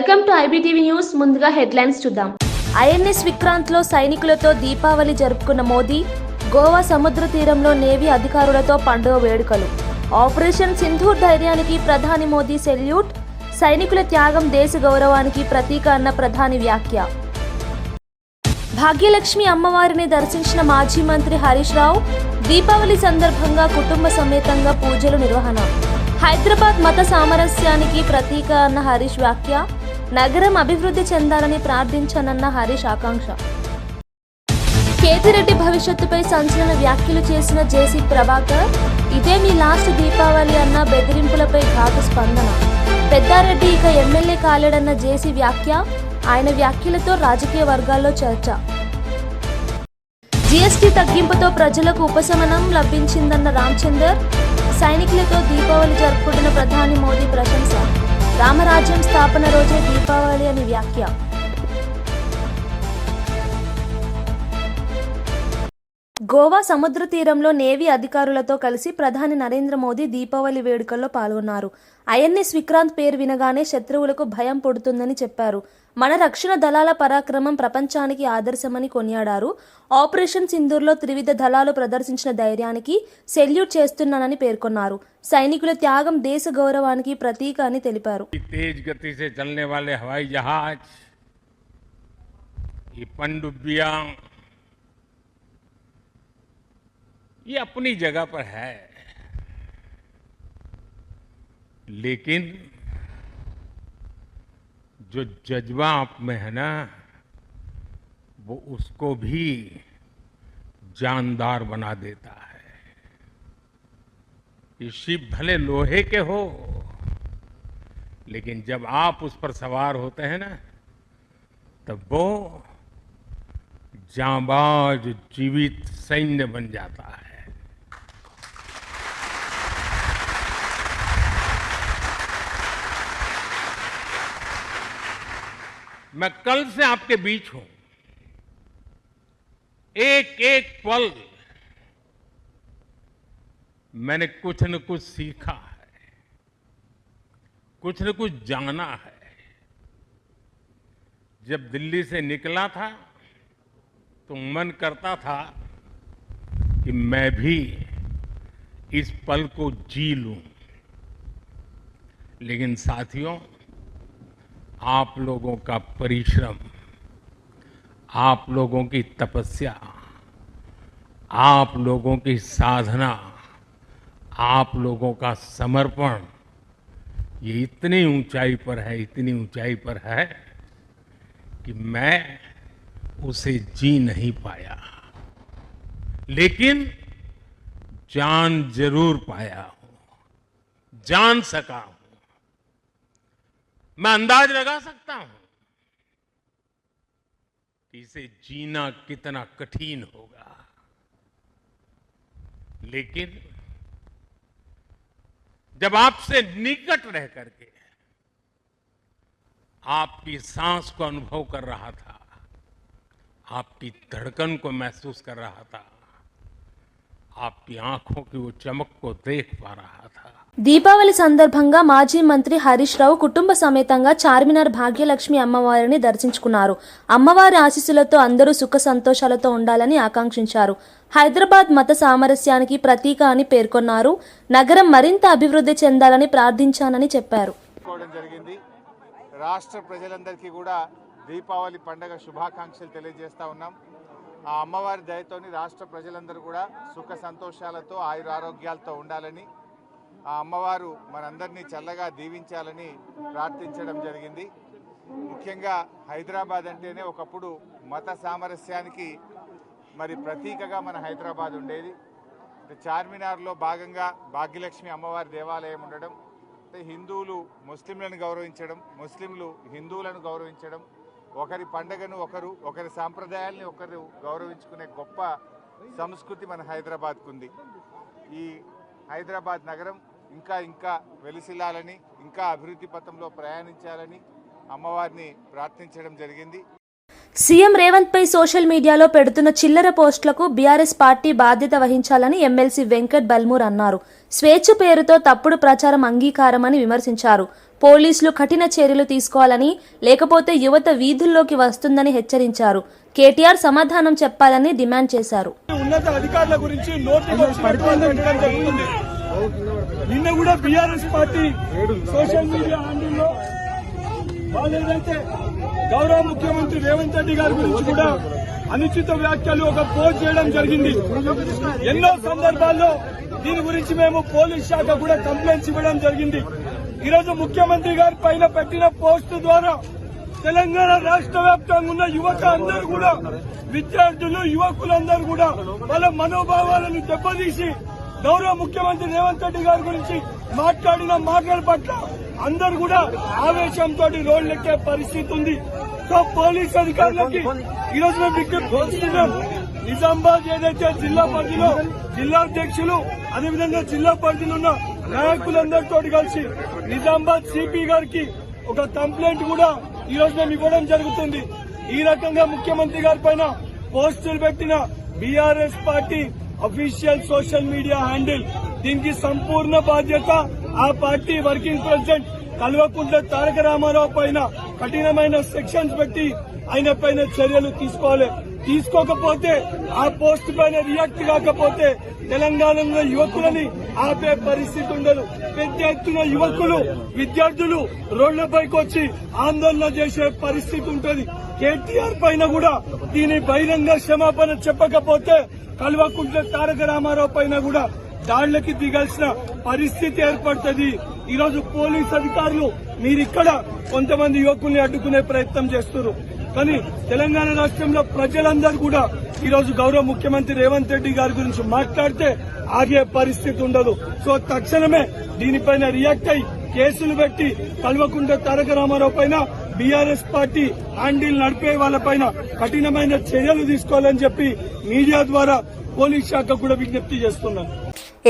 Welcome to IBTV news. ముందుగా headlines చూద్దాం. INS విక్రాంత్లో సైనికులతో దీపావళి జరుపుకున్న మోదీ. గోవా సముద్ర తీరంలో నేవీ అధికారులతో పండుగ వేడుకలు. ఆపరేషన్ సింధూర్ ధైర్యానికి ప్రధాని మోదీ సెల్యూట్. సైనికుల త్యాగం దేశ గౌరవానికి ప్రతీక అన్న ప్రధాని వ్యాఖ్య. భాగ్యలక్ష్మి అమ్మవారిని దర్శించిన మాజీ మంత్రి హరీష్ రావు. దీపావళి సందర్భంగా కుటుంబ సమేతంగా పూజలు నిర్వహణ. హైదరాబాద్ మత సామరస్యానికి ప్రతీక అన్న హరీష్ వ్యాఖ్య. నగరం అభివృద్ధి చెందాలని ప్రార్థించానన్న హరీష్ ఆకాంక్ష. కేతిరెడ్డి భవిష్యత్తుపై సంచలన వ్యాఖ్యలు చేసిన జేసీ ప్రభాకర్. ఇదే మీ లాస్ట్ దీపావళి అన్న బెదిరింపులపై ఘాటు స్పందన. పెద్దారెడ్డి ఇక ఎమ్మెల్యే కాలేడన్న జేసీ వ్యాఖ్య. ఆయన వ్యాఖ్యలతో రాజకీయ వర్గాల్లో చర్చ. జీఎస్టీ తగ్గింపుతో ప్రజలకు ఉపశమనం లభించిందన్న రామచందర్. సైనికులతో దీపావళి జరుపుకుంటున్న ప్రధాని మోదీ ప్రశంస. రామరాజ్యం స్థాపన రోజే దీపావళి అని వ్యాఖ్య. గోవా సముద్ర తీరంలో నేవీ అధికారులతో కలిసి ప్రధాని నరేంద్ర మోదీ దీపావళి వేడుకల్లో పాల్గొన్నారు. ఐఎన్ఎస్ విక్రాంత్ పేరు వినగానే శత్రువులకు భయం పుడుతుందని చెప్పారు. మన రక్షణ దళాల పరాక్రమం ప్రపంచానికి ఆదర్శమని కొనియాడారు. ఆపరేషన్ సింధూర్లో త్రివిధ దళాలు ప్రదర్శించిన ధైర్యానికి సెల్యూట్ చేస్తున్నానని పేర్కొన్నారు. సైనికుల త్యాగం దేశ గౌరవానికి ప్రతీక అని తెలిపారు. तेज गति से चलने वाले हवाई जहाज, ये पनडुब्बियां, ये अपनी जगह पर है, लेकिन जो जज्बा आप में है ना, वो उसको भी जानदार बना देता है. ये शिप भले लोहे के हो, लेकिन जब आप उस पर सवार होते हैं ना, तब वो जांबाज जीवित सैन्य बन जाता है. मैं कल से आपके बीच हूं. एक एक पल मैंने कुछ न कुछ सीखा है, कुछ न कुछ जाना है. जब दिल्ली से निकला था तो मन करता था कि मैं भी इस पल को जी लूं, लेकिन साथियों, आप लोगों का परिश्रम, आप लोगों की तपस्या, आप लोगों की साधना, आप लोगों का समर्पण, ये इतनी ऊंचाई पर है, इतनी ऊंचाई पर है कि मैं उसे जी नहीं पाया, लेकिन जान जरूर पाया हूं, जान सका हूं. मैं अंदाज लगा सकता हूं कि इसे जीना कितना कठिन होगा, लेकिन जब आपसे निकट रह करके आपकी सांस को अनुभव कर रहा था, आपकी धड़कन को महसूस कर रहा था, आपकी आंखों की वो चमक को देख पा रहा था. దీపావళి సందర్భంగా మాజీ మంత్రి హరీష్ రావు కుటుంబ సమేతంగా చార్మినార్ భాగ్యలక్ష్మి అమ్మవారిని దర్శించుకున్నారు. అమ్మవారి ఆశీస్సులతో అందరూ సుఖ సంతోషాలతో ఉండాలని ఆకాంక్షించారు. హైదరాబాద్ మత సామరస్యానికి ప్రతీక అని పేర్కొన్నారు. నగరం మరింత అభివృద్ధి చెందాలని ప్రార్థించానని చెప్పారు. రాష్ట్ర ప్రజలందరికీ కూడా దీపావళి పండుగ శుభాకాంక్షలు తెలియజేస్తా ఉన్నాం. ఆ అమ్మవారి దయతోని రాష్ట్ర ప్రజలందరూ కూడా సుఖ సంతోషాలతో ఆయురారోగ్యాలతో ఉండాలని, ఆ అమ్మవారు మనందరినీ చల్లగా దీవించాలని ప్రార్థించడం జరిగింది. ముఖ్యంగా హైదరాబాద్ అంటేనే ఒకప్పుడు మత సామరస్యానికి మరి ప్రతీకగా మన హైదరాబాద్ ఉండేది. చార్మినార్లో భాగంగా భాగ్యలక్ష్మి అమ్మవారి దేవాలయం ఉండడం, హిందువులు ముస్లింలను గౌరవించడం, ముస్లింలు హిందువులను గౌరవించడం, ఒకరి పండగను ఒకరు, ఒకరి సాంప్రదాయాల్ని ఒకరు గౌరవించుకునే గొప్ప సంస్కృతి మన హైదరాబాద్కు ఉంది. ఈ హైదరాబాద్ నగరం ఇంకా ఇంకా వెలిసిల్లాలని, ఇంకా అభివృద్ధి పథంలో ప్రయాణించాలని అమ్మవారిని ప్రార్థించడం జరిగింది. సీఎం రేవంత్ పై సోషల్ మీడియాలో పెడుతున్న చిల్లర పోస్టులకు బీఆర్ఎస్ పార్టీ బాధ్యత వహించాలని ఎమ్మెల్సీ వెంకట్ బల్మూర్ అన్నారు. స్వేచ్ఛ పేరుతో తప్పుడు ప్రచారం అంగీకారమని విమర్శించారు. పోలీసులు కఠిన చర్యలు తీసుకోవాలని, లేకపోతే యువత వీధుల్లోకి వస్తుందని హెచ్చరించారు. కేటీఆర్ సమాధానం చెప్పాలని డిమాండ్ చేశారు. ఉన్నత అధికారుల గురించి జరుగుతుంది. నిన్న కూడా బీఆర్ఎస్ పార్టీ సోషల్ మీడియా హ్యాండిల్లో వాళ్ళు ఏదైతే గౌరవ ముఖ్యమంత్రి రేవంత్ రెడ్డి గారి గురించి కూడా అనుచిత వ్యాఖ్యలు ఒక పోస్ట్ చేయడం జరిగింది. ఎన్నో సందర్భాల్లో దీని గురించి మేము పోలీస్ శాఖ కూడా కంప్లైంట్స్ ఇవ్వడం జరిగింది. ఈరోజు ముఖ్యమంత్రి గారి పైన పెట్టిన పోస్టు ద్వారా తెలంగాణ రాష్ట్ర వ్యాప్తంగా ఉన్న యువత అందరూ కూడా, విద్యార్థులు యువకులందరూ కూడా వాళ్ళ మనోభావాలను దెబ్బతీసి గౌరవ ముఖ్యమంత్రి రేవంత్ రెడ్డి గారి గురించి మాట్లాడిన మాటల పట్ల అందరూ కూడా ఆవేశంతో రోడ్లెక్కే పరిస్థితి ఉంది. సో పోలీస్ అధికారులకి ఈరోజు మేము విజ్ఞప్తి చేస్తున్నాం. నిజామాబాద్ ఏదైతే జిల్లా పరిధిలో జిల్లా అధ్యక్షులు, అదేవిధంగా జిల్లా పరిధిలో ఉన్న నాయకులందరితో కలిసి నిజామాబాద్ సిపి గారికి ఒక కంప్లైంట్ కూడా ఈ రోజు మేము ఇవ్వడం జరుగుతుంది. ఈ రకంగా ముఖ్యమంత్రి గారి పైన పోస్టులు పెట్టిన BRS party official social media handle, దీనికి సంపూర్ణ బాధ్యత ఆ party working president Kalvakuntla Taraka Ramarao పైన కఠినమైన సెక్షన్స్ పెట్టి ఆయన పైన చర్యలు తీసుకోవాలి. తీసుకోకపోతే, ఆ పోస్ట్ పైన రియాక్ట్ కాకపోతే తెలంగాణలో యువకులని ఆపే పరిస్థితి ఉండదు. పెద్ద ఎత్తున యువకులు, విద్యార్థులు రోడ్లపైకి వచ్చి ఆందోళన చేసే పరిస్థితి ఉంటుంది. కేటీఆర్ పైన కూడా దీని బహిరంగ క్షమాపణ చెప్పకపోతే కల్వకుంట్ల తారక రామారావు పైన కూడా దాడులకి దిగాల్సిన పరిస్థితి ఏర్పడుతుంది. ఈరోజు పోలీస్ అధికారులు మీరిక్కడ కొంతమంది యువకుల్ని అడ్డుకునే ప్రయత్నం చేస్తున్నారు. కానీ తెలంగాణ రాష్ట్రంలో ప్రజలందరూ కూడా ఈరోజు గౌరవ ముఖ్యమంత్రి రేవంత్ రెడ్డి గారి గురించి మాట్లాడితే ఆగే పరిస్థితి ఉండదు. సో తక్షణమే దీనిపైన రియాక్ట్ అయి కేసులు పెట్టి కల్వకుంట్ల తారక రామారావు పైన, బీఆర్ఎస్ పార్టీ హ్యాండిల్ నడిపే వాళ్ళపైన కఠినమైన చర్యలు తీసుకోవాలని చెప్పి మీడియా ద్వారా పోలీస్ శాఖ కూడా విజ్ఞప్తి చేస్తున్నాను.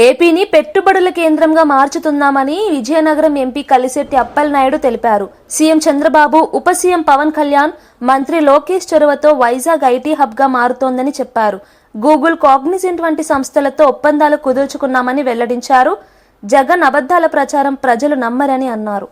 ఏపీని పెట్టుబడుల కేంద్రంగా మార్చుతున్నామని విజయనగరం ఎంపీ కలిశెట్టి అప్పలనాయుడు తెలిపారు. సీఎం చంద్రబాబు, ఉప సీఎం పవన్ కళ్యాణ్, మంత్రి లోకేష్ చొరవతో వైజాగ్ ఐటీ హబ్ గా మారుతోందని చెప్పారు. గూగుల్, కాగ్నిజెంట్ వంటి సంస్థలతో ఒప్పందాలు కుదుర్చుకున్నామని వెల్లడించారు. జగన్ అబద్దాల ప్రచారం ప్రజలు నమ్మరని అన్నారు.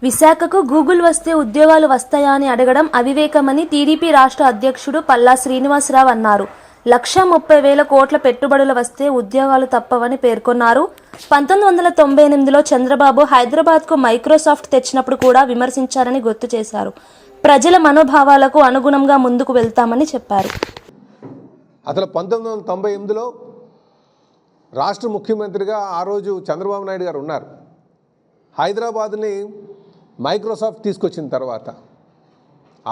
విశాఖకు గూగుల్ వస్తే ఉద్యోగాలు వస్తాయా అని అడగడం అవివేకమని టీడీపీ రాష్ట్ర అధ్యక్షుడు పల్లా శ్రీనివాసరావు అన్నారు. 1,30,000 కోట్ల పెట్టుబడులు వస్తే ఉద్యోగాలు తప్పవని పేర్కొన్నారు. 1998లో చంద్రబాబు హైదరాబాద్కు మైక్రోసాఫ్ట్ తెచ్చినప్పుడు కూడా విమర్శించారని గుర్తు చేశారు. ప్రజల మనోభావాలకు అనుగుణంగా ముందుకు వెళ్తామని చెప్పారు. అసలు 1998లో రాష్ట్ర ముఖ్యమంత్రిగా ఆ రోజు చంద్రబాబు నాయుడు గారు ఉన్నారు. హైదరాబాద్ని మైక్రోసాఫ్ట్ తీసుకొచ్చిన తర్వాత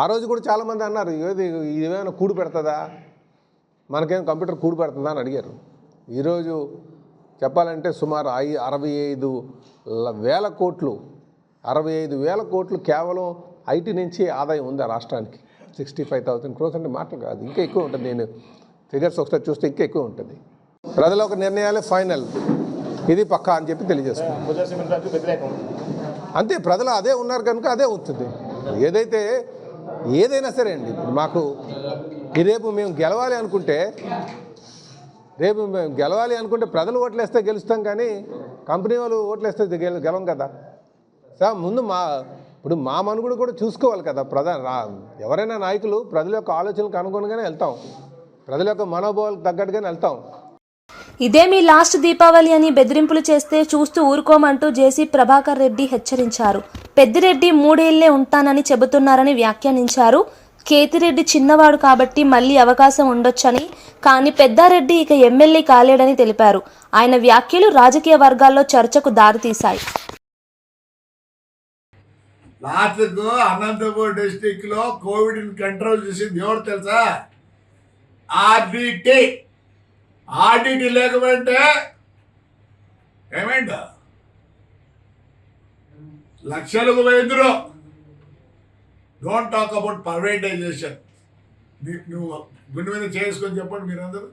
ఆ రోజు కూడా చాలామంది అన్నారు, ఇదేమైనా కూడు పెడుతుందా, మనకేం కంప్యూటర్ కూడు పెడుతుందా అని అడిగారు. ఈరోజు చెప్పాలంటే సుమారు 65,000 కోట్లు కేవలం ఐటీ నుంచి ఆదాయం ఉంది ఆ రాష్ట్రానికి. 65,000 crores అంటే మాటలు కాదు, ఇంకా ఎక్కువ ఉంటుంది. నేను ఫిగర్స్ ఒకసారి చూస్తే ఇంకా ఎక్కువ ఉంటుంది. ప్రజల ఒక నిర్ణయాలే ఫైనల్, ఇది పక్కా అని చెప్పి తెలియజేస్తున్నాను. అంతే, ప్రజలు అదే ఉన్నారు కనుక అదే అవుతుంది. ఏదైనా సరే అండి, మాకు రేపు మేము గెలవాలి అనుకుంటే ప్రజలు ఓట్లేస్తే గెలుస్తాం, కానీ కంపెనీ వాళ్ళు ఓట్లేస్తే గెలం కదా సార్. ముందు ఇప్పుడు మా మనుగడ కూడా చూసుకోవాలి కదా. ఎవరైనా నాయకులు ప్రజల యొక్క ఆలోచనలకు అనుగుణంగానే వెళ్తాం, ప్రజల యొక్క మనోభావాలకు తగ్గట్టుగానే వెళ్తాం. ఇదే మీ లాస్ట్ దీపావళి అని బెదిరింపులు చేస్తే చూస్తూ ఊరుకోమంటూ జేసీ ప్రభాకర్ రెడ్డి హెచ్చరించారు. పెద్దిరెడ్డి 3 ఏళ్లే ఉంటానని చెబుతున్నారని వ్యాఖ్యానించారు. కేతిరెడ్డి చిన్నవాడు కాబట్టి మళ్లీ అవకాశం ఉండొచ్చని, కానీ పెద్దారెడ్డి ఇక ఎమ్మెల్యే కాలేడని తెలిపారు. ఆయన వ్యాఖ్యలు రాజకీయ వర్గాల్లో చర్చకు దారితీశాయి. లాస్ట్కు అనంతపూర్ డిస్టిక్ లో కోవిడ్ కంట్రోల్ చేసింది ఎవరు తెలుసా? ఆర్డిటి లేకపోతే ఏమైందా లక్షలకు పోయిందిరో. Don't talk about privatization. నువ్వు గుండె మీద చేసుకొని చెప్పండి మీరందరూ.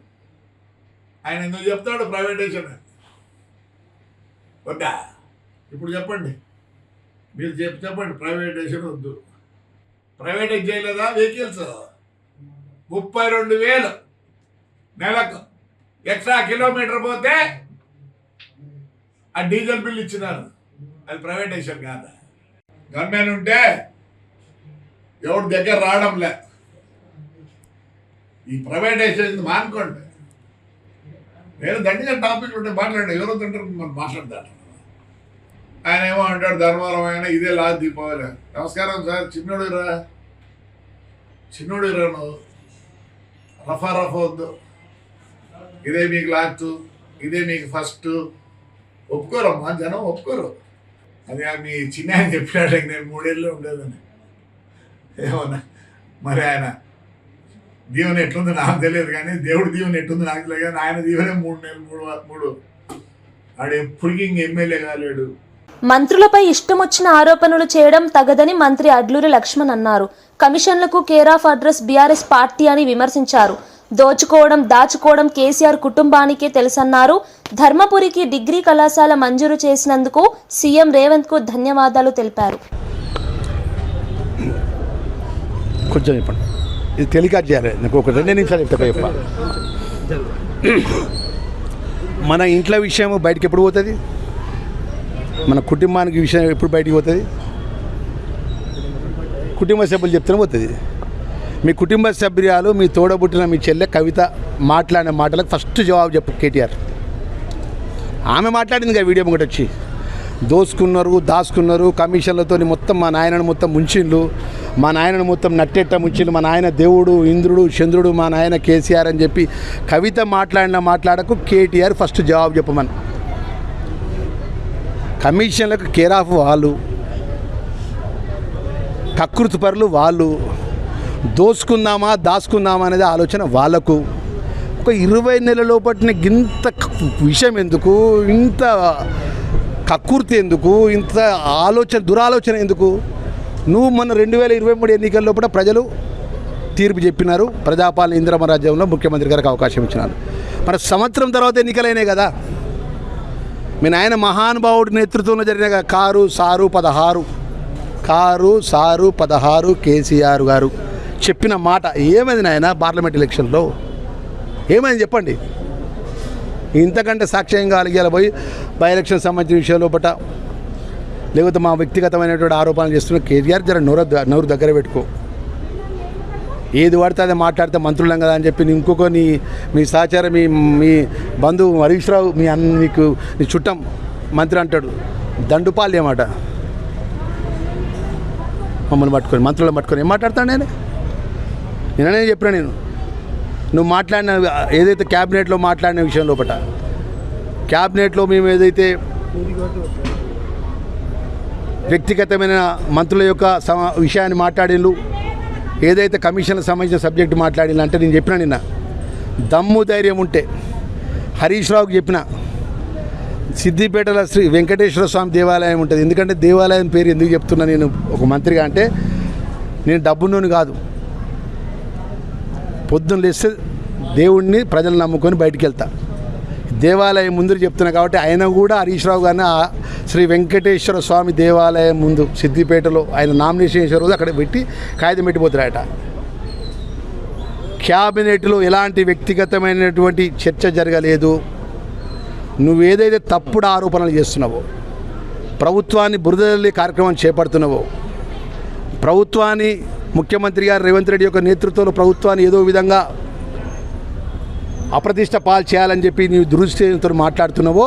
ఆయన ఎందుకు చెప్తాడు ప్రైవేటైజేషన్ వద్దా? ఇప్పుడు చెప్పండి, మీరు చెప్పండి ప్రైవేటైజేషన్ వద్దు. ప్రైవేటైజ్ చేయలేదా? వెహికల్స్ 32,000 నెలకు ఎక్స్ట్రా కిలోమీటర్ పోతే ఆ డీజిల్ బిల్ ఇచ్చినారు. అది ప్రైవేటైజేషన్ కాదా? గవర్నమెంట్ ఉంటే ఎవరి దగ్గర రావడంలే. ఈ ప్రైవేటైజేషన్ మానుకోండి. నేను దండిగా టాపిక్ ఉంటే మాట్లాడండి, ఎవరో తింటారు మనం మాట్లాడతాను. ఆయన ఏమో అంటాడు ధర్మవరం ఆయన ఇదే లాస్ట్ దీపావళి. నమస్కారం సార్, చిన్నోడు రా నువ్వు రఫా వద్దు. ఇదే మీకు లాస్ట్, ఇదే మీకు ఫస్ట్. ఒప్పుకోరమ్మా, జనం ఒప్పుకోరు. అది మీ చిన్న ఆయన చెప్పినాడు, నేను 3 ఏళ్ళు ఉండేదని. ఏమన్నా మరి ఆయన దీవెన ఎట్లుందో నాకు తెలియదు, కానీ దేవుడి దీవెన ఎట్లుందో నాకు తెలియదు. కానీ ఆయన దీవెనే 3 నెలలు ఆడు ఎప్పటికీ ఇంక ఎమ్మెల్యే కాలేడు. మంత్రులపై ఇష్టమొచ్చిన ఆరోపణలు చేయడం తగదని మంత్రి అడ్లూరి లక్ష్మణ్ అన్నారు. కమిషన్లకు care of address BRS party అని విమర్శించారు. దోచుకోవడం దాచుకోవడం కేసీఆర్ కుటుంబానికే తెలుసన్నారు. ధర్మపురికి డిగ్రీ కళాశాల మంజూరు చేసినందుకు సీఎం రేవంత్ కు ధన్యవాదాలు తెలిపారు. కొంచెం చెప్పండి, ఇది టెలికాస్ట్ చేయాలి. నాకు ఒక 2 నిమిషాలు చెప్తా. మన ఇంట్లో విషయం బయటకు ఎప్పుడు పోతుంది? మన కుటుంబానికి విషయం ఎప్పుడు బయటికి పోతుంది? కుటుంబ సభ్యులు చెప్తూనే పోతుంది. మీ కుటుంబ సభ్యురాలు, మీ తోడబుట్టిన మీ చెల్లె కవిత మాట్లాడిన మాటలకు ఫస్ట్ జవాబు చెప్పు కేటీఆర్. ఆమె మాట్లాడింది కదా వీడియో ఒకటి వచ్చి, దాచుకున్నారు కమిషన్లతో మొత్తం మా నాయనను మొత్తం ముంచిండ్లు, మా నాయనను మొత్తం నట్టెట్ట ముంచిండ్లు, మా నాయన దేవుడు ఇంద్రుడు చంద్రుడు, మా నాయన కేసీఆర్ అని చెప్పి కవిత మాటలకు కేటీఆర్ ఫస్ట్ జవాబు చెప్పమని. కమిషన్లకు కేర్ ఆఫ్ వాళ్ళు, కకృతి పరులు వాళ్ళు, దాచుకుందామా అనేది ఆలోచన వాళ్ళకు. ఒక 20 నెలల లోపటిన ఇంత విషయం ఎందుకు, ఇంత కకృతి ఎందుకు, ఇంత దురాలోచన ఎందుకు? నువ్వు మొన్న 2023 ఎన్నికల లోపల ప్రజలు తీర్పు చెప్పినారు. ప్రజాపాలన ఇందిరమ్మ రాజ్యంలో ముఖ్యమంత్రి గారికి అవకాశం ఇచ్చినారు. మన సంవత్సరం తర్వాత ఎన్నికలైనాయి కదా. మీ నాయన మహానుభావుడి నేతృత్వంలో జరిగిన కారు సారు 16 కేసీఆర్ గారు చెప్పిన మాట ఏమైంది నాయన? పార్లమెంట్ ఎలక్షన్లో ఏమైంది చెప్పండి. ఇంతకంటే సాక్ష్యం కాలిగేలా పోయి బై ఎలక్షన్ సంబంధించిన విషయం లోపల లేకపోతే మా వ్యక్తిగతమైనటువంటి ఆరోపణలు చేస్తున్న కేటీఆర్ జర నోరు దగ్గర పెట్టుకో. ఏది పడితే అదే మాట్లాడితే మంత్రులం కదా అని చెప్పి ఇంకొక మీ సహచారం మీ బంధువు హరీష్ రావు నీకు నీ చుట్టం మంత్రి అంటాడు, దండుపాలు ఏమాట మమ్మల్ని పట్టుకొని మంత్రులను పట్టుకొని ఏం మాట్లాడతాను నేనే చెప్పినా. నువ్వు మాట్లాడిన ఏదైతే క్యాబినెట్లో మాట్లాడిన విషయం లోపల క్యాబినెట్లో మేము ఏదైతే వ్యక్తిగతమైన మంత్రుల యొక్క విషయాన్ని మాట్లాడిళ్ళు, ఏదైతే కమిషన్కి సంబంధించిన సబ్జెక్టు మాట్లాడినా అంటే నేను చెప్పిన నిన్న దమ్ము ధైర్యం ఉంటే హరీష్ రావుకి చెప్పిన సిద్దిపేటలో శ్రీ వెంకటేశ్వర స్వామి దేవాలయం ఉంటుంది. ఎందుకంటే దేవాలయం పేరు ఎందుకు చెప్తున్నా నేను ఒక మంత్రిగా అంటే, నేను డబ్బున్నోని కాదు. పొద్దున్న లేస్తే దేవుణ్ణి ప్రజలు నమ్ముకొని బయటికి వెళ్తా. దేవాలయం ముందు చెప్తున్నా కాబట్టి ఆయన కూడా హరీష్ రావు గారిని శ్రీ వెంకటేశ్వర స్వామి దేవాలయం ముందు సిద్దిపేటలో ఆయన నామినేషన్ చేసే రోజు అక్కడ పెట్టి కాగితం పెట్టిపోతారట. క్యాబినెట్లో ఎలాంటి వ్యక్తిగతమైనటువంటి చర్చ జరగలేదు. నువ్వు ఏదైతే తప్పుడు ఆరోపణలు చేస్తున్నావో, ప్రభుత్వాన్ని బురదల్లి కార్యక్రమం చేపడుతున్నావో, ప్రభుత్వాన్ని ముఖ్యమంత్రి గారు రేవంత్ రెడ్డి యొక్క నేతృత్వంలో ప్రభుత్వాన్ని ఏదో విధంగా అప్రతిష్ట పాలు చేయాలని చెప్పి నీవు దురుద్దేశంతో మాట్లాడుతున్నావో,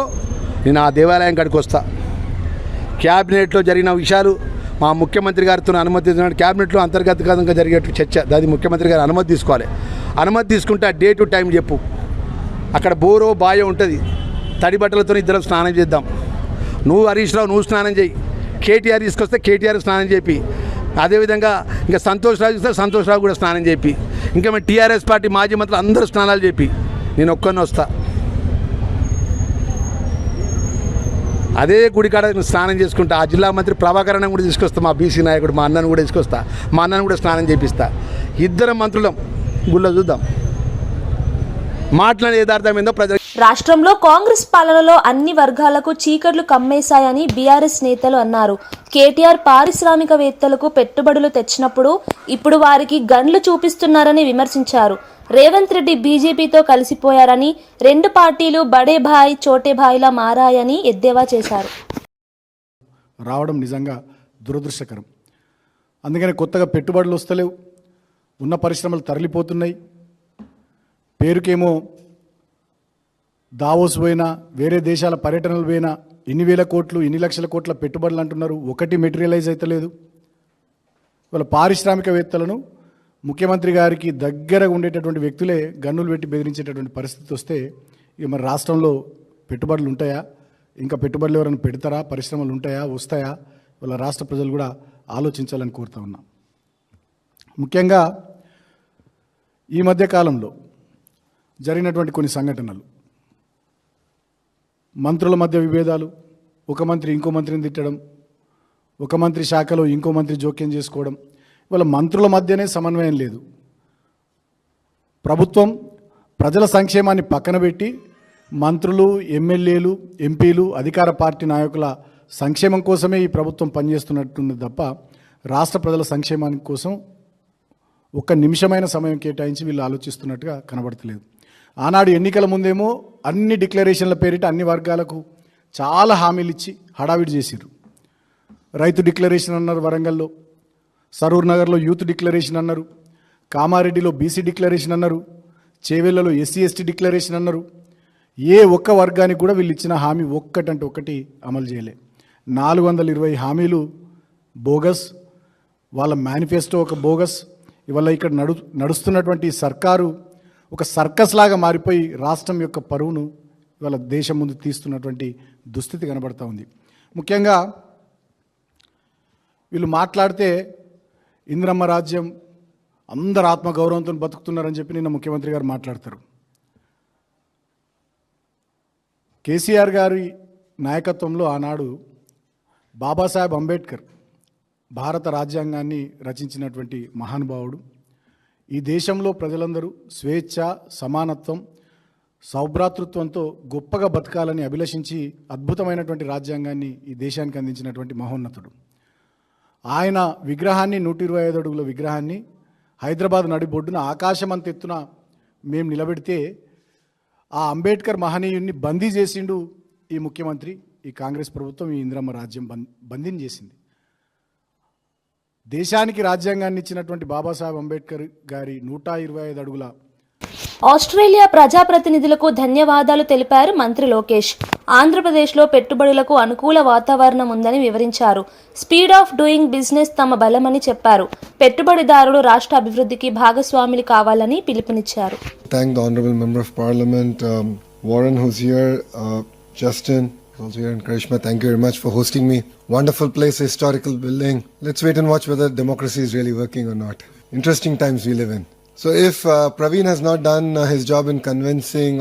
నేను ఆ దేవాలయం కాడికి వస్తా. క్యాబినెట్లో జరిగిన విషయాలు మా ముఖ్యమంత్రి గారితో అనుమతి క్యాబినెట్లో అంతర్గతంగా జరిగేట్టు చర్చ, అది ముఖ్యమంత్రి గారు అనుమతి తీసుకోవాలి. అనుమతి తీసుకుంటే డే టు టైం చెప్పు. అక్కడ బోరో బాయో ఉంటుంది, తడి బట్టలతో ఇద్దరం స్నానం చేద్దాం. నువ్వు హరీష్ రావు నువ్వు స్నానం చేయి, కేటీఆర్ తీసుకొస్తే కేటీఆర్ స్నానం చేపి, అదేవిధంగా ఇంకా సంతోష్ రావు చూస్తే సంతోష్ రావు కూడా స్నానం చేపి, ఇంకా మేము టీఆర్ఎస్ పార్టీ మాజీ మంత్రులు అందరూ స్నానాలు చెప్పి నేను ఒక్కరిని వస్తా. అదే గుడికాడ స్నానం చేసుకుంటా. ఆ జిల్లా మంత్రి ప్రభాకరణ కూడా తీసుకొస్తా, మా బీసీ నాయకుడు మా అన్నను కూడా తీసుకొస్తా, మా అన్నను కూడా స్నానం చేపిస్తా. ఇద్దరం మంత్రులం గుళ్ళో చూద్దాం. మాట్లాడే యథార్థం ఏందో ప్రజలు. రాష్ట్రంలో కాంగ్రెస్ పాలనలో అన్ని వర్గాలకు చీకట్లు కమ్మేశాయని బీఆర్ఎస్ నేతలు అన్నారు. కేటీఆర్ పారిశ్రామికవేత్తలకు పెట్టుబడులు తెచ్చినప్పుడు ఇప్పుడు వారికి గన్లు చూపిస్తున్నారని విమర్శించారు. రేవంత్ రెడ్డి బీజేపీతో కలిసిపోయారని, రెండు పార్టీలు బడే భాయ్ చోటే భాయ్లా మారాయని ఎద్దేవా చేశారు. రావడం నిజంగా దురదృష్టకరం. అందుకని కొత్తగా పెట్టుబడులు వస్తలేవు, ఉన్న పరిశ్రమలు తరలిపోతున్నాయి. పేరుకేమో దావోస్ పోయినా, వేరే దేశాల పర్యటనలు పోయినా ఇన్ని వేల కోట్లు ఇన్ని లక్షల కోట్ల పెట్టుబడులు అంటున్నారు, ఒకటి మెటీరియలైజ్ అవుతలేదు. వాళ్ళ పారిశ్రామికవేత్తలను ముఖ్యమంత్రి గారికి దగ్గరగా ఉండేటటువంటి వ్యక్తులే గన్నులు పెట్టి బెదిరించేటటువంటి పరిస్థితి వస్తే ఇక మరి రాష్ట్రంలో పెట్టుబడులు ఉంటాయా? ఇంకా పెట్టుబడులు ఎవరైనా పెడతారా? పరిశ్రమలు ఉంటాయా? వస్తాయా? వాళ్ళ రాష్ట్ర ప్రజలు కూడా ఆలోచించాలని కోరుతా ఉన్నాం. ముఖ్యంగా ఈ మధ్య కాలంలో జరిగినటువంటి కొన్ని సంఘటనలు, మంత్రుల మధ్య విభేదాలు, ఒక మంత్రి ఇంకో మంత్రిని తిట్టడం, ఒక మంత్రి శాఖలో ఇంకో మంత్రి జోక్యం చేసుకోవడం, ఇవాళ మంత్రుల మధ్యనే సమన్వయం లేదు. ప్రభుత్వం ప్రజల సంక్షేమాన్ని పక్కన పెట్టి మంత్రులు, ఎమ్మెల్యేలు, ఎంపీలు, అధికార పార్టీ నాయకుల సంక్షేమం కోసమే ఈ ప్రభుత్వం పనిచేస్తున్నట్టుంది తప్ప రాష్ట్ర ప్రజల సంక్షేమానికి కోసం ఒక్క నిమిషమైన సమయం కేటాయించి వీళ్ళు ఆలోచిస్తున్నట్టుగా కనబడతలేదు. ఆనాడు ఎన్నికల ముందేమో అన్ని డిక్లరేషన్ల పేరిట అన్ని వర్గాలకు చాలా హామీలు ఇచ్చి హడావిడి చేసిర్రు. రైతు డిక్లరేషన్ అన్నారు, వరంగల్లో సరూర్ నగర్లో యూత్ డిక్లరేషన్ అన్నారు, కామారెడ్డిలో బీసీ డిక్లరేషన్ అన్నారు, చేవెళ్లలో ఎస్సీ ఎస్టీ డిక్లరేషన్ అన్నారు. ఏ ఒక్క వర్గానికి కూడా వీళ్ళు ఇచ్చిన హామీ ఒక్కటంటే ఒక్కటి అమలు చేయలే. 420 హామీలు బోగస్, వాళ్ళ మేనిఫెస్టో ఒక బోగస్. ఇవాళ ఇక్కడ నడుస్తున్నటువంటి సర్కారు ఒక సర్కస్ లాగా మారిపోయి రాష్ట్రం యొక్క పరువును ఇవాళ దేశం ముందు తీస్తున్నటువంటి దుస్థితి కనబడతా ఉంది. ముఖ్యంగా వీళ్ళు మాట్లాడితే ఇందిరమ్మ రాజ్యం, అందరు ఆత్మగౌరవంతో బతుకుతున్నారని చెప్పి నిన్న ముఖ్యమంత్రి గారు మాట్లాడతారు. కేసీఆర్ గారి నాయకత్వంలో ఆనాడు బాబాసాహెబ్ అంబేద్కర్ భారత రాజ్యాంగాన్ని రచించినటువంటి మహానుభావుడు. ఈ దేశంలో ప్రజలందరూ స్వేచ్ఛ, సమానత్వం, సౌభ్రాతృత్వంతో గొప్పగా బతకాలని అభిలషించి అద్భుతమైనటువంటి రాజ్యాంగాన్ని ఈ దేశానికి అందించినటువంటి మహోన్నతుడు. ఆయన విగ్రహాన్ని 125 అడుగుల విగ్రహాన్ని హైదరాబాద్ నడిబొడ్డున ఆకాశమంత ఎత్తున మేము నిలబెడితే ఆ అంబేద్కర్ మహనీయుణ్ణి బందీ చేసిండు ఈ ముఖ్యమంత్రి, ఈ కాంగ్రెస్ ప్రభుత్వం ఈ ఇందిరమ్మ రాజ్యం బంధించేసింది. దేశానికి రాజ్యాంగాన్ని ఇచ్చినటువంటి బాబాసాహెబ్ అంబేద్కర్ గారి 125 అడుగుల ఆస్ట్రేలియా ప్రజాప్రతినిధులకు ధన్యవాదాలు తెలిపారు మంత్రి లోకేష్. ఆంధ్రప్రదేశ్లో పెట్టుబడులకు అనుకూల వాతావరణం ఉందని వివరించారు. స్పీడ్ ఆఫ్ డూయింగ్ బిజినెస్ తమ బలమని చెప్పారు. పెట్టుబడిదారులు రాష్ట్ర అభివృద్ధికి భాగస్వాములు కావాలని పిలుపునిచ్చారు. Thank the Honorable Member of Parliament, Warren, who's here, Justin, also here, and Karishma. Thank you very much for hosting me. Wonderful place, historical building. Let's wait and watch whether democracy is really working or not. Interesting times we live in. So if Praveen has not done his job in convincing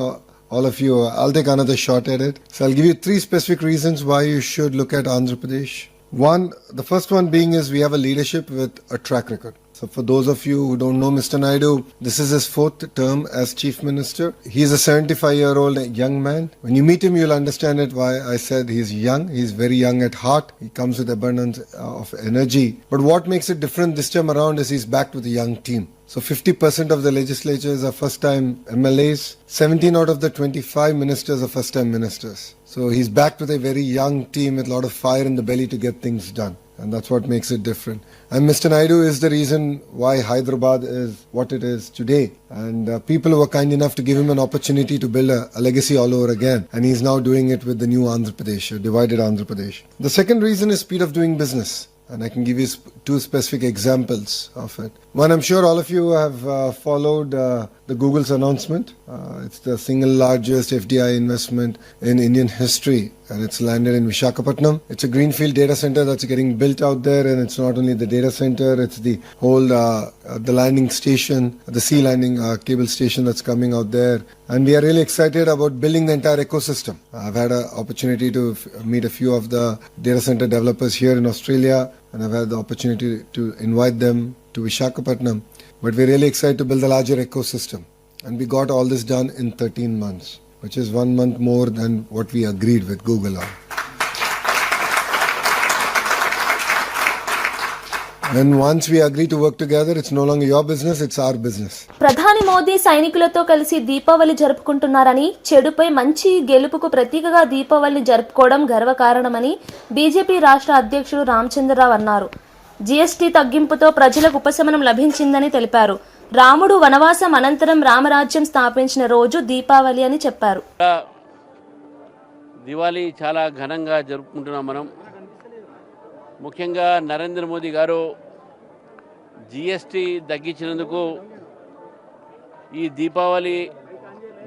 all of you, I'll take another shot at it. So I'll give you 3 specific reasons why you should look at Andhra Pradesh. One, the first one being is we have a leadership with a track record. So for those of you who don't know Mr. Naidu, this is his 4th term as Chief Minister. He is a 75-year-old young man. When you meet him, you'll understand it why I said he's young. He's very young at heart. He comes with abundance of energy. But what makes it different this time around is he's backed with a young team. So 50% of the legislatures are first-time MLAs. 17 out of the 25 ministers are first-time ministers. So he's backed with a very young team with a lot of fire in the belly to get things done. And that's what makes it different. And Mr. Naidu is the reason why Hyderabad is what it is today. And people were kind enough to give him an opportunity to build a legacy all over again. And he's now doing it with the new Andhra Pradesh, a divided Andhra Pradesh. The second reason is speed of doing business. And I can give you 2 specific examples of it. One, I'm sure all of you have followed the Google's announcement. It's the single largest FDI investment in Indian history, and it's landed in Visakhapatnam. It's a greenfield data center that's getting built out there, and it's not only the data center, it's the whole the landing station, the sea landing cable station that's coming out there. And we are really excited about building the entire ecosystem. I've had an opportunity to meet a few of the data center developers here in Australia, and I've had the opportunity to invite them to Visakhapatnam. But we're really excited to build a larger ecosystem. And we got all this done in 13 months, which is 1 month more than what we agreed with Google on. And once we agree to work together, it's no longer your business, it's our business. ప్రధాని మోదీ సైనికులతో కలిసి దీపావళి జరుపుకుంటున్నారని, చెడుపై మంచి గెలుపుకు ప్రతీకగా దీపావళిని జరుపుకోవడం గర్వకారణమని BJP రాష్ట్ర అధ్యక్షుడు రామచంద్రరావు అన్నారు. జీఎస్టీ తగ్గింపుతో ప్రజలకు ఉపశమనం లభించిందని తెలిపారు. రాముడు వనవాసం అనంతరం రామరాజ్యం స్థాపించిన రోజు దీపావళి అని చెప్పారు. దివాళీ చాలా ఘనంగా జరుపుకుంటున్నాం మనం. ముఖ్యంగా నరేంద్ర మోదీ గారు జీఎస్టీ తగ్గించినందుకు ఈ దీపావళి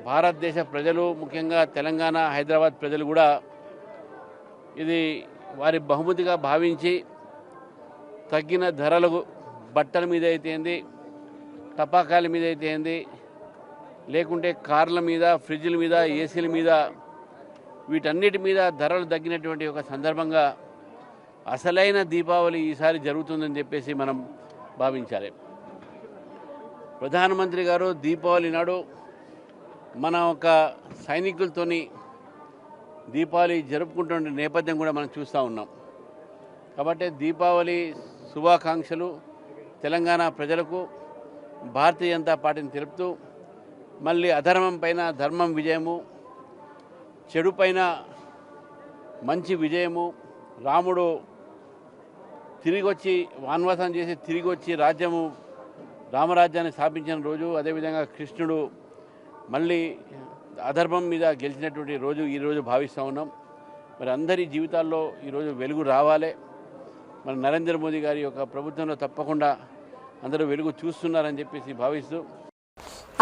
భారతదేశ ప్రజలు, ముఖ్యంగా తెలంగాణ, హైదరాబాద్ ప్రజలు కూడా ఇది వారి బహుమతిగా భావించి తగ్గిన ధరలకు బట్టల మీద అయితేంది, టపాకాయల మీద అయితేంది, లేకుంటే కార్ల మీద, ఫ్రిడ్జ్ల మీద, ఏసీల మీద, వీటన్నిటి మీద ధరలు తగ్గినటువంటి ఒక సందర్భంగా అసలైన దీపావళి ఈసారి జరుగుతుందని చెప్పేసి మనం భావించాలి. ప్రధానమంత్రి గారు దీపావళి నాడు మన ఒక సైనికులతోని దీపావళి జరుపుకుంటున్న నేపథ్యం కూడా మనం చూస్తూ ఉన్నాం. కాబట్టి దీపావళి శుభాకాంక్షలు తెలంగాణ ప్రజలకు, భారతీయ జనతా పార్టీని తెలుపుతూ, మళ్ళీ అధర్మం పైన ధర్మం విజయము, చెడు పైన మంచి విజయము, రాముడు తిరిగి వచ్చి వనవాసం చేసి తిరిగి వచ్చి రామరాజ్యాన్ని స్థాపించిన రోజు, అదేవిధంగా కృష్ణుడు మళ్ళీ అధర్మం మీద గెలిచినటువంటి రోజు ఈరోజు భావిస్తూ ఉన్నాం. మరి అందరి జీవితాల్లో ఈరోజు వెలుగు రావాలి. మన నరేంద్ర మోదీ గారి యొక్క ప్రభుత్వంలో తప్పకుండా అందరూ వెలుగు చూస్తున్నారని చెప్పేసి భావిస్తూ,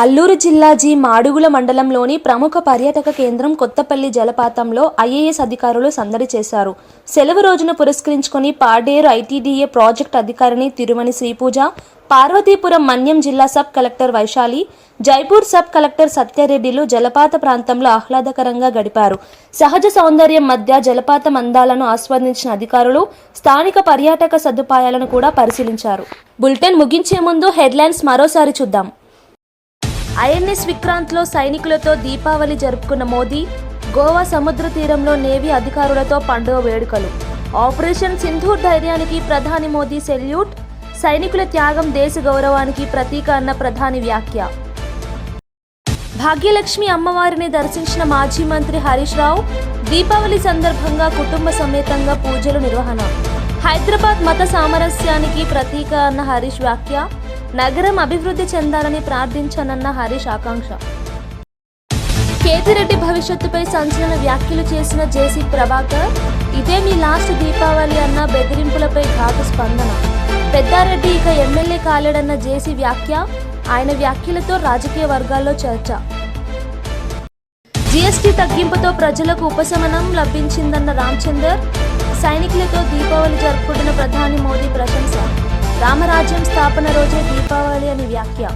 అల్లూరు జిల్లా జి మాడుగుల మండలంలోని ప్రముఖ పర్యాటక కేంద్రం కొత్తపల్లి జలపాతంలో ఐఏఎస్ అధికారులు సందడి చేశారు. సెలవు రోజున పురస్కరించుకొని పాడేరు ఐటీడీఏ ప్రాజెక్ట్ అధికారిని తిరుమణి శ్రీపూజ, పార్వతీపురం మన్యం జిల్లా sub collector Vaishali, Jaipur sub collector సత్యారెడ్డిలు జలపాత ప్రాంతంలో ఆహ్లాదకరంగా గడిపారు. సహజ సౌందర్యం మధ్య జలపాతం అందాలను ఆస్వాదించిన అధికారులు స్థానిక పర్యాటక సదుపాయాలను కూడా పరిశీలించారు. బులెటిన్ ముగించే ముందు హెడ్లైన్స్ మరోసారి చూద్దాం. ఐఎన్ఎస్ విక్రాంత్లో సైనికులతో దీపావళి జరుపుకున్న మోదీ, గోవా సముద్ర తీరంలో నేవీ అధికారులతో పండుగ వేడుకలు, ఆపరేషన్ సింధూర్ ధైర్యానికి ప్రధాని మోదీ సెల్యూట్, సైనికుల త్యాగం దేశ గౌరవానికి ప్రతీక అన్న ప్రధాని వ్యాఖ్య. భాగ్యలక్ష్మి అమ్మవారిని దర్శించిన మాజీ మంత్రి హరీష్ రావు. దీపావళి సందర్భంగా కుటుంబ సమేతంగా పూజలు నిర్వహణ. హైదరాబాద్ మత సామరస్యానికి ప్రతీక అన్న హరీష్ వ్యాఖ్య. నగరం అభివృద్ధి చెందాలని ప్రార్థించానన్న హరీష్ ఆకాంక్ష. కేతిరెడ్డి భవిష్యత్తుపై సంచలన వ్యాఖ్యలు చేసిన జేసీ ప్రభాకర్. ఇదే మీ లాస్ట్ దీపావళి అన్న బెదిరింపులపై ఘాటు స్పందన. పెద్దారెడ్డి ఇక ఎమ్మెల్యే కాలేడన్న జేసీ వ్యాఖ్య. ఆయన వ్యాఖ్యలతో రాజకీయ వర్గాల్లో చర్చ. జీఎస్టీ తగ్గింపుతో ప్రజలకు ఉపశమనం లభించిందన్న రామచందర్. సైనికులతో దీపావళి జరుపుకుంటున్న ప్రధాని మోదీ ప్రశంస. రామరాజ్యం స్థాపన రోజే దీపావళి అని వ్యాఖ్య.